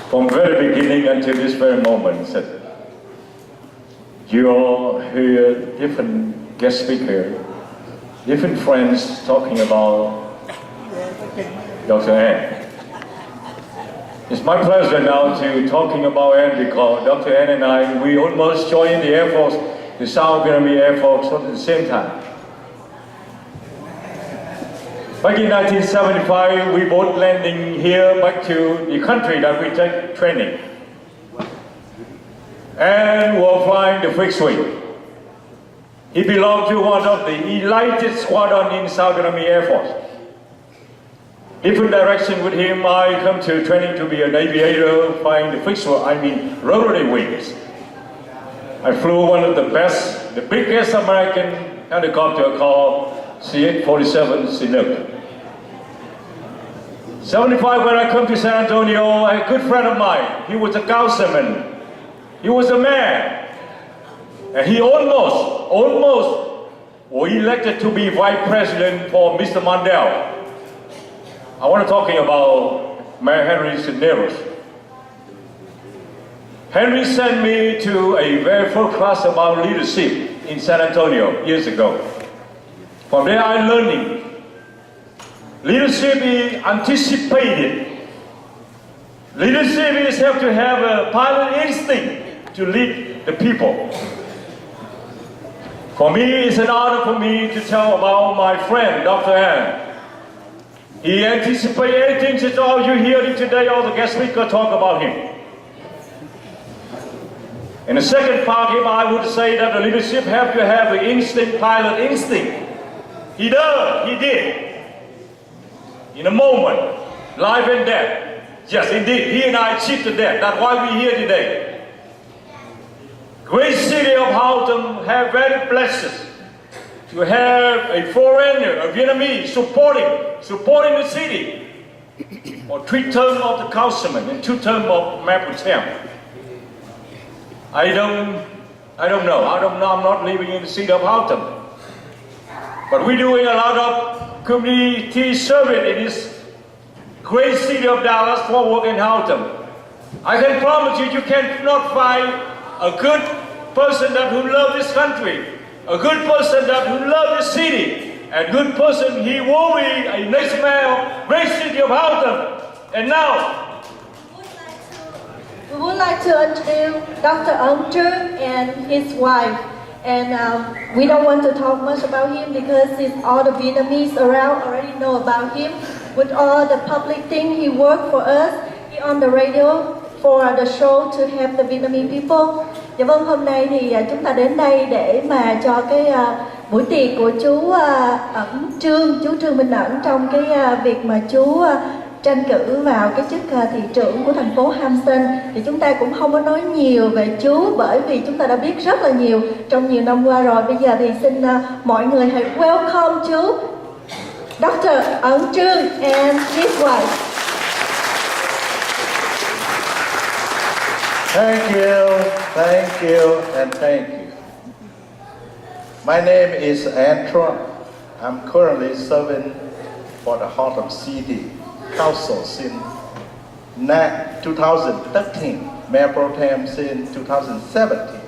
From very beginning until this very moment, you all hear different guest speakers, different friends talking about Dr. N. It's my pleasure now to talking about N because Dr. N and I, we almost joined the Air Force, the South Vietnamese Air Force at the same time. Back in 1975, we both landing here back to the country that we take training. And were flying the fixed wing. He belonged to one of the elite squadron in South Vietnamese Air Force. Different direction with him, I come to training to be an aviator, flying the fixed wing, rotary wings. I flew one of the best, the biggest American helicopter called CH-47 Chinook. 75, when I come to San Antonio, a good friend of mine, he was a councilman, he was a mayor, and he almost was elected to be vice president for Mr. Mandel. I want to talking about Mayor Henry Cisneros. Henry sent me to a very first class about leadership in San Antonio years ago. From there I learning. Leadership is anticipated. Leadership is have to have a pilot instinct to lead the people. For me, it's an honor for me to tell about my friend, Dr. N. He anticipates anything that all you hearing today, all the guest speakers talk about him. In the second part, I would say that the leadership have to have the instinct, pilot instinct. He does, he did. In a moment, life and death. Yes, indeed, he and I achieved the death. That's why we're here today. Great city of Haltom have very blessed to have a foreigner, a Vietnamese, supporting the city for 3 terms of the councilman and 2 terms of mayor pro tem. I don't know. I'm not living in the city of Haltom. But we're doing a lot of community service in this great city of Dallas for work in Haltom. I can promise you, you cannot find a good person that who loves this country, a good person that who loves this city, a good person, he will be a next mayor of great city of Haltom. And now, we would like to introduce Dr. Ong Truong and his wife. And we don't want to talk much about him because all the Vietnamese around already know about him. With all the public thing, he worked for us. He on the radio for the show to help the Vietnamese people. Dạ vâng, hôm nay thì chúng ta đến đây để mà cho cái buổi tiệc của chú Trương Minh Ẩn trong cái việc mà chú tranh cử vào cái chức thị trưởng của thành phố Hampton. Thì chúng ta cũng không có nói nhiều về chú bởi vì chúng ta đã biết rất là nhiều trong nhiều năm qua rồi. Bây giờ thì xin mọi người hãy welcome chú Dr. Ong Truong and his wife. Thank you, and thank you. My name is Truong. I'm currently serving for the Haltom City Council since 2013, Mayor Pro Tem since 2017.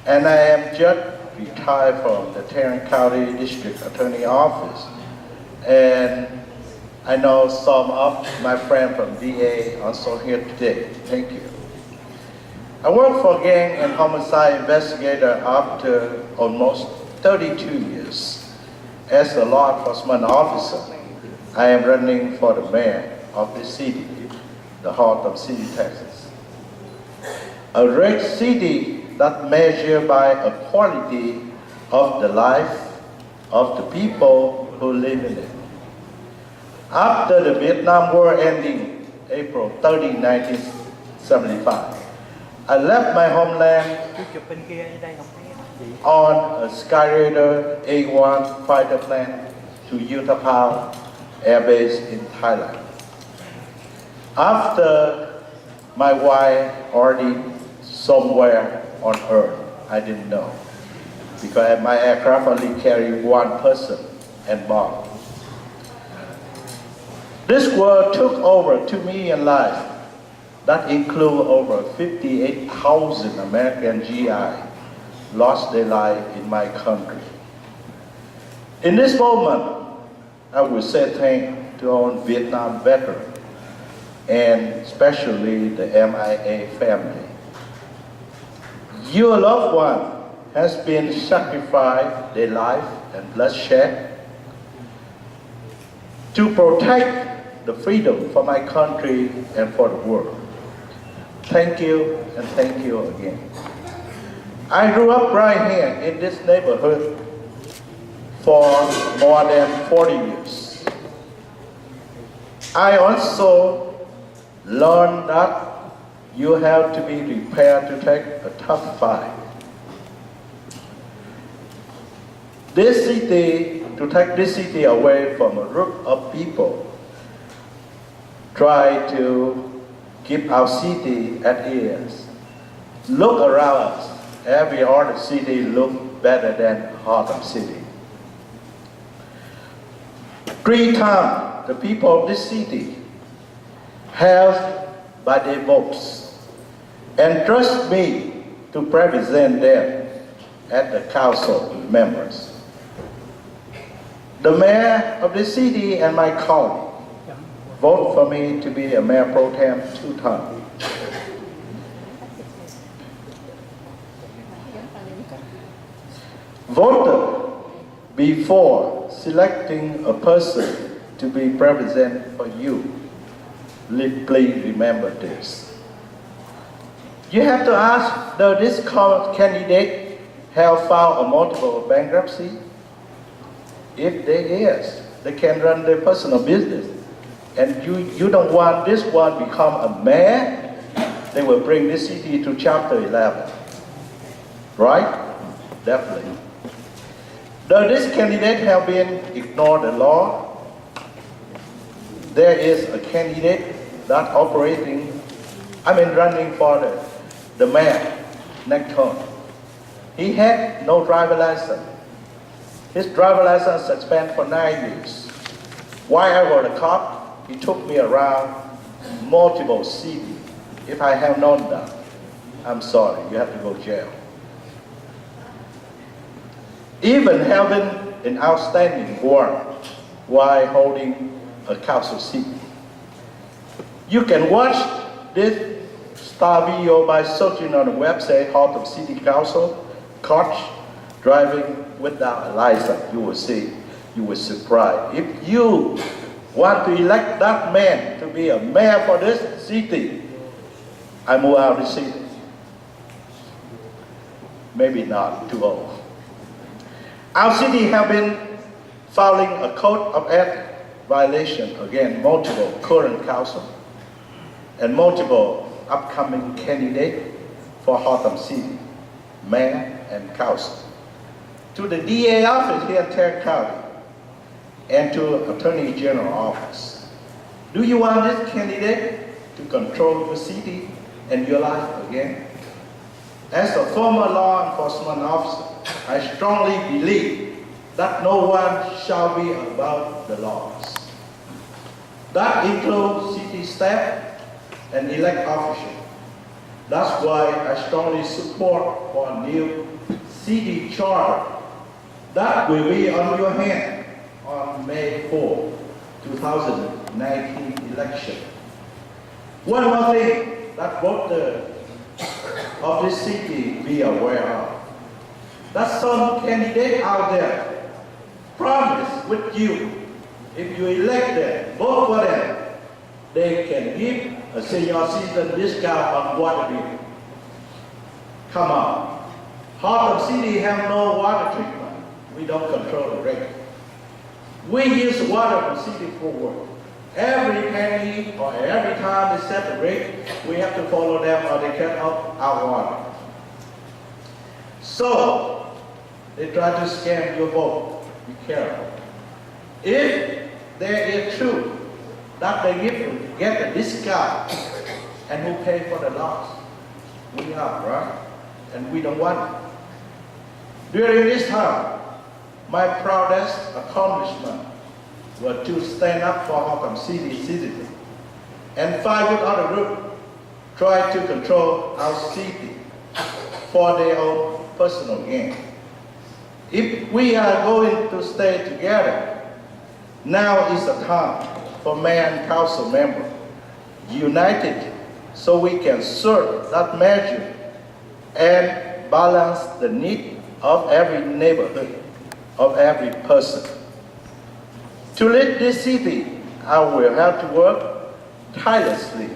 And I am just retired from the Tarrant County District Attorney Office. And I know some of my friends from VA also here today. Thank you. I work for gang and homicide investigator after almost 32 years. As a law enforcement officer, I am running for the mayor of the city, the Haltom City, Texas. A great city that measures by a quality of the life of the people who live in it. After the Vietnam War ending, April 30, 1975, I left my homeland on a Skyraider A-1 fighter plane to Utapao Air Base in Thailand. After my wife already somewhere on Earth, I didn't know, because my aircraft only carried 1 person and bomb. This war took over 2 million lives That include over 58,000 American GI lost their life in my country. In this moment, I would say thank to our Vietnam veterans and especially the MIA family. Your loved one has been sacrificed their life and bloodshed to protect the freedom for my country and for the world. Thank you and thank you again. I grew up right here in this neighborhood for more than 40 years. I also learned that you have to be prepared to take a tough fight. This city, to take this city away from a group of people, try to keep our city at ease. Look around us. Every other city looks better than Haltom City. 3 times the people of this city have by their votes and trust me to represent them as the council members. The mayor of the city and my colleague vote for me to be a mayor pro tem 2 times. Voted before selecting a person to be represented for you. Please remember this. You have to ask, does this current candidate have filed a multiple bankruptcy? If they is, they can run their personal business. And you don't want this one become a mayor, they will bring this city to chapter 11. Right? Definitely. Does this candidate have been ignored the law? There is a candidate that running for the mayor next term. He had no driver license. His driver license suspended for 9 years. While I was a cop, he took me around multiple cities. If I have known that, I'm sorry, you have to go to jail. Even having an outstanding warrant while holding a council seat. You can watch this star video by searching on the website Haltom City Council, coach driving without a license. You will see, you will surprise. If you want to elect that man to be a mayor for this city, I move out of the city. Maybe not, too old. Our city have been filing a code of ethics violation against multiple current council and multiple upcoming candidates for Haltom City, mayor and council. To the DA office here in Tarrant County and to Attorney General office. Do you want this candidate to control your city and your life again? As a former law enforcement officer, I strongly believe that no one shall be above the laws. That includes city staff and elect officials. That's why I strongly support for a new city charter that will be on your hand on May 4, 2019 election. One more thing that voters of this city be aware of. That some candidate out there promise with you, if you elect them, vote for them, they can give a senior citizen discount on water bill. Come on. Haltom City have no water treatment. We don't control the rate. We use water from city forward. Every penny or every time they set the rate, we have to follow them or they cut off our water. So, they try to scam your vote. Be careful. If there is truth that they get a discount and who pay for the loss, we are, right? And we don't want it. During this time, my proudest accomplishment was to stand up for Haltom City citizens and fight with other groups try to control our city for their own personal gain. If we are going to stay together, now is the time for mayor and council members united so we can serve that measure and balance the need of every neighborhood, of every person. To lead this city, I will have to work tirelessly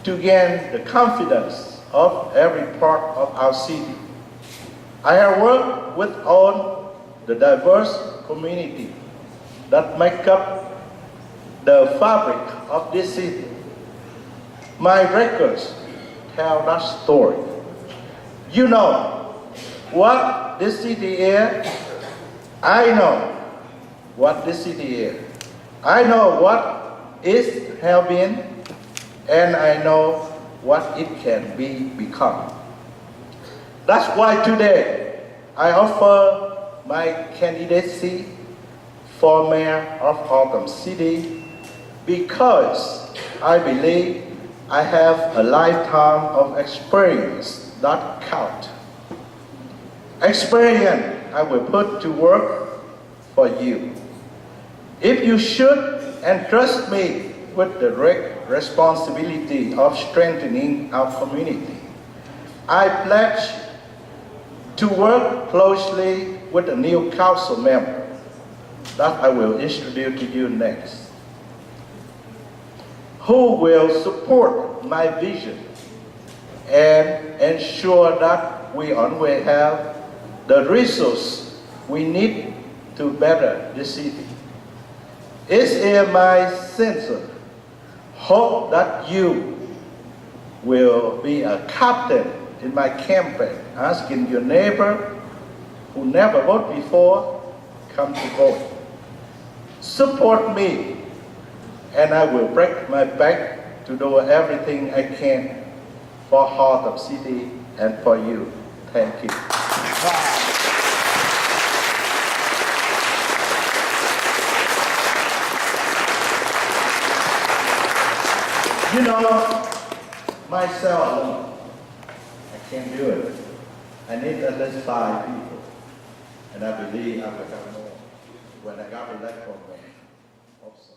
to gain the confidence of every part of our city. I have worked with all the diverse community that make up the fabric of this city. My records tell that story. You know what this city is. I know what this city is. I know what it has been, and I know what it can become. That's why today I offer my candidacy for mayor of Haltom City, because I believe I have a lifetime of experience that count. Experience I will put to work for you. If you should entrust me with the responsibility of strengthening our community, I pledge to work closely with the new council member that I will introduce to you next, who will support my vision and ensure that we always have the resources we need to better the city. It is my sincere hope that you will be a captain in my campaign, asking your neighbor who never voted before, come to vote. Support me, and I will break my back to do everything I can for Haltom City and for you. Thank you. You know, myself alone, I can't do it. I need at least 5 people, and I believe I will have more when I got elected for mayor. Hope so.